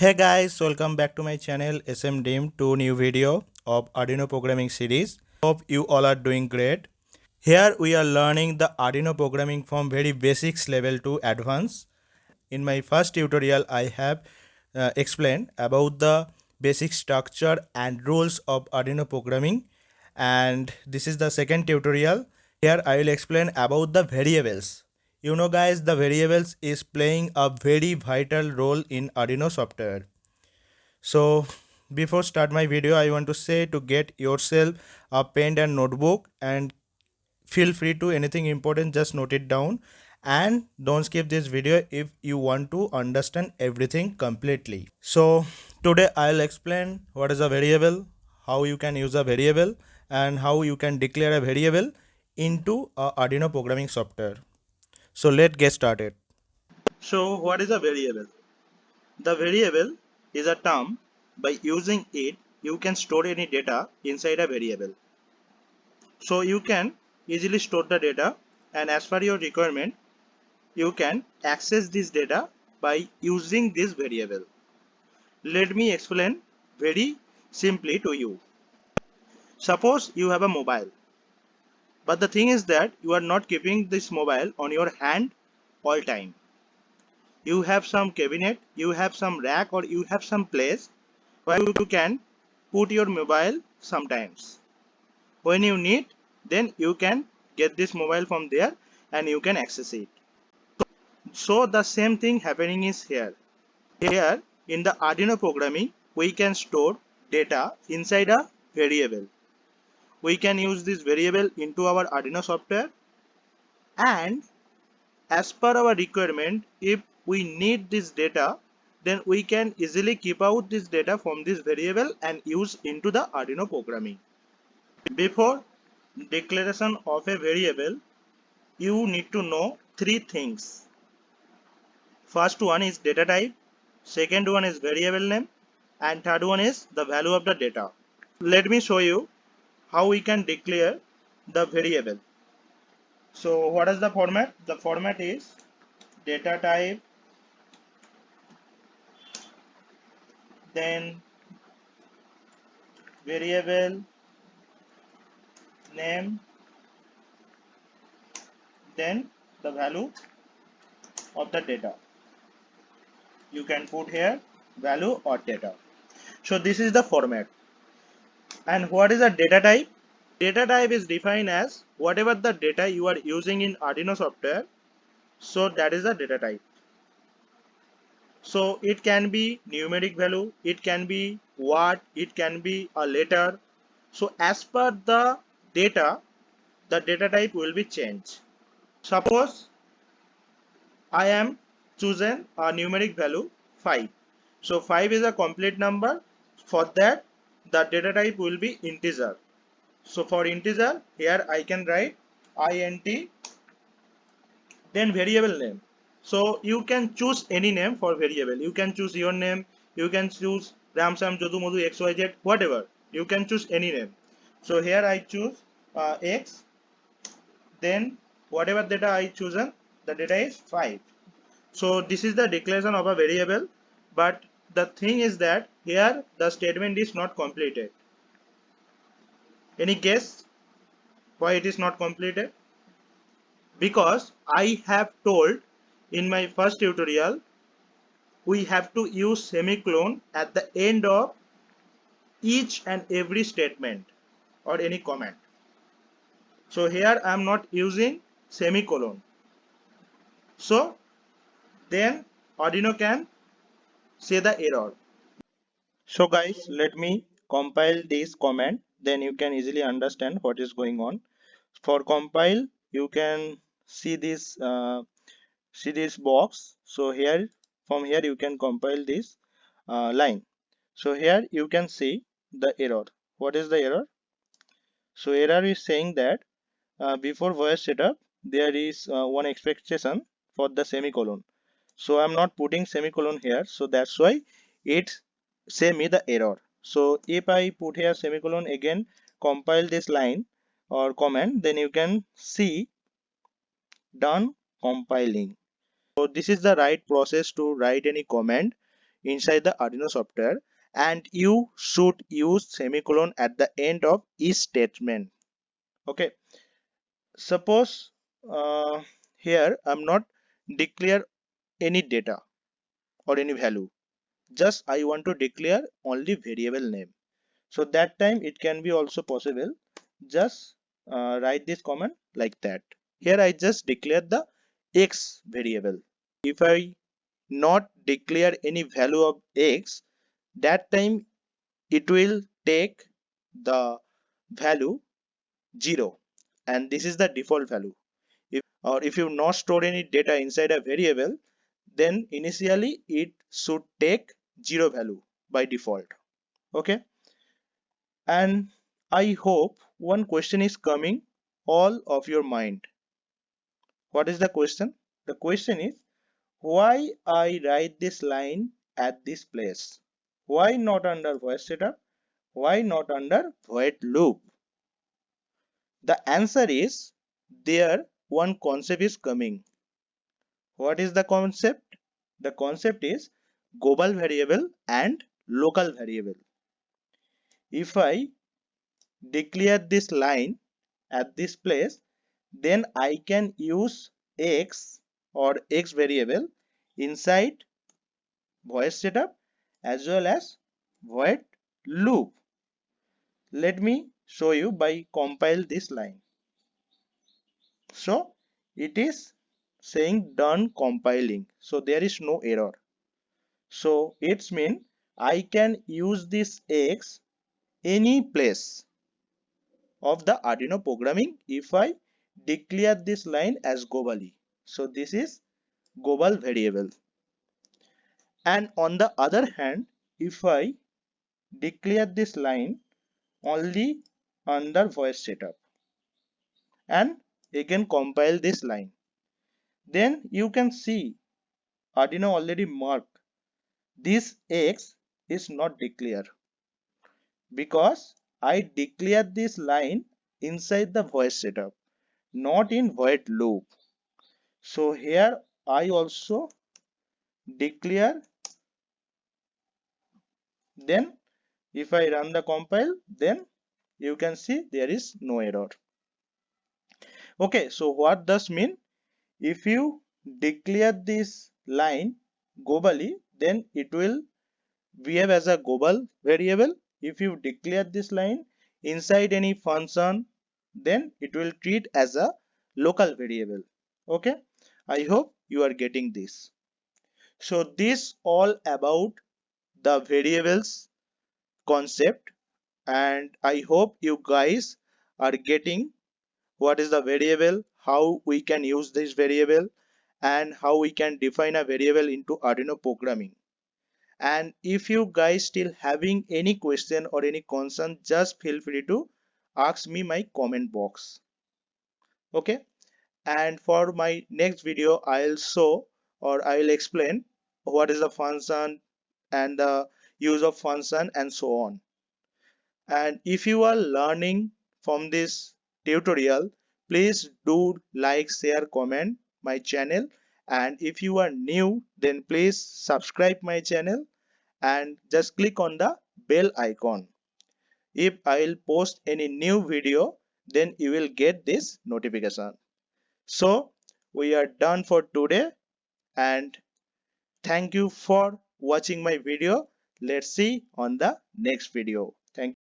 Hey guys, welcome back to my channel SMDIM to new video of Arduino Programming Series. Hope you all are doing great. Here we are learning the Arduino programming from very basics level to advanced. In my first tutorial I have explained about the basic structure and rules of Arduino programming, and this is the second tutorial. Here I will explain about the variables. You know guys, the variables is playing a very vital role in Arduino software. So before start my video, I want to say to get yourself a pen and notebook, and feel free to anything important just note it down, and don't skip this video if you want to understand everything completely. So today I'll explain what is a variable, how you can use a variable, and how you can declare a variable into a Arduino programming software. So let's get started. So what is a variable? The variable is a term. By using it, you can store any data inside a variable. So you can easily store the data, and as per your requirement, you can access this data by using this variable. Let me explain very simply to you. Suppose you have a mobile, but the thing is that you are not keeping this mobile on your hand all time. You have some cabinet, you have some rack, or you have some place where you can put your mobile sometimes. When you need, then you can get this mobile from there and you can access it. So the same thing happening is here. Here in the Arduino programming, we can store data inside a variable. We can use this variable into our Arduino software, and as per our requirement, if we need this data, then we can easily keep out this data from this variable and use into the Arduino programming. Before declaration of a variable, you need to know three things. First one is data type, second one is variable name, and third one is the value of the data. Let me show you how we can declare the variable. So what is the format? The format is data type, then variable name, then the value of the data. You can put here value or data. So this is the format. And what is a data type? Data type is defined as whatever the data you are using in Arduino software, so that is the data type. So it can be numeric value, it can be word, it can be a letter. So as per the data type will be changed. Suppose I am chosen a numeric value 5. So 5 is a complete number. For that, the data type will be integer. So for integer, here I can write int, then variable name. So you can choose any name for variable. You can choose your name, you can choose Ram Sam Jodu Modu XYZ, whatever. You can choose any name. So here I choose X, then whatever data I chosen, the data is 5. So this is the declaration of a variable, but the thing is that here the statement is not completed. Any guess why it is not completed? Because I have told in my first tutorial, we have to use semicolon at the end of each and every statement or any comment. So here I am not using semicolon. So then Arduino can say the error. So guys, let me compile this comment, then you can easily understand what is going on. For compile, you can see this box. So here, from here you can compile this line. So here you can see the error. What is the error? So error is saying that before voice setup there is one expectation for the semicolon. So I'm not putting semicolon here, so that's why it say me the error. So if I put here semicolon again, compile this line or comment, then you can see done compiling. So this is the right process to write any comment. inside the Arduino software, and you should use semicolon at the end of each statement. Okay, suppose here I'm not declare any data or any value, just I want to declare only variable name. So that time it can be also possible, just write this command like that. Here I just declare the x variable. If I not declare any value of x, that time it will take the value 0, and this is the default value. If you not store any data inside a variable, then initially it should take 0 value by default. Okay, and I hope one question is coming all of your mind. What is the question? The question is, why I write this line at this place? Why not under voice setup? Why not under void loop? The answer is, there one concept is coming. What is the concept? The concept is global variable and local variable. If I declare this line at this place, then I can use x or x variable inside voice setup as well as void loop. Let me show you by compile this line. So it is saying done compiling, so there is no error. So it's mean I can use this x any place of the Arduino programming if I declare this line as globally. So this is global variable. And on the other hand, if I declare this line only under voice setup and again compile this line, then you can see Arduino already marked this x is not declared because I declared this line inside the voice setup, not in void loop. So here I also declare, then if I run the compile, then you can see there is no error. Okay, so what does mean? If you declare this line globally, then it will behave as a global variable. If you declare this line inside any function, then it will treat as a local variable. Okay, I hope you are getting this. So this all about the variables concept, and I hope you guys are getting what is the variable, how we can use this variable, and how we can define a variable into Arduino programming. And if you guys still having any question or any concern, just feel free to ask me my comment box. Okay, and for my next video I'll show or I'll explain what is the function and the use of function and so on. And if you are learning from this tutorial, please do like, share, comment my channel. And if you are new, then please subscribe my channel and just click on the bell icon. If I'll post any new video, then you will get this notification. So we are done for today, and thank you for watching my video. Let's see on the next video. Thank you.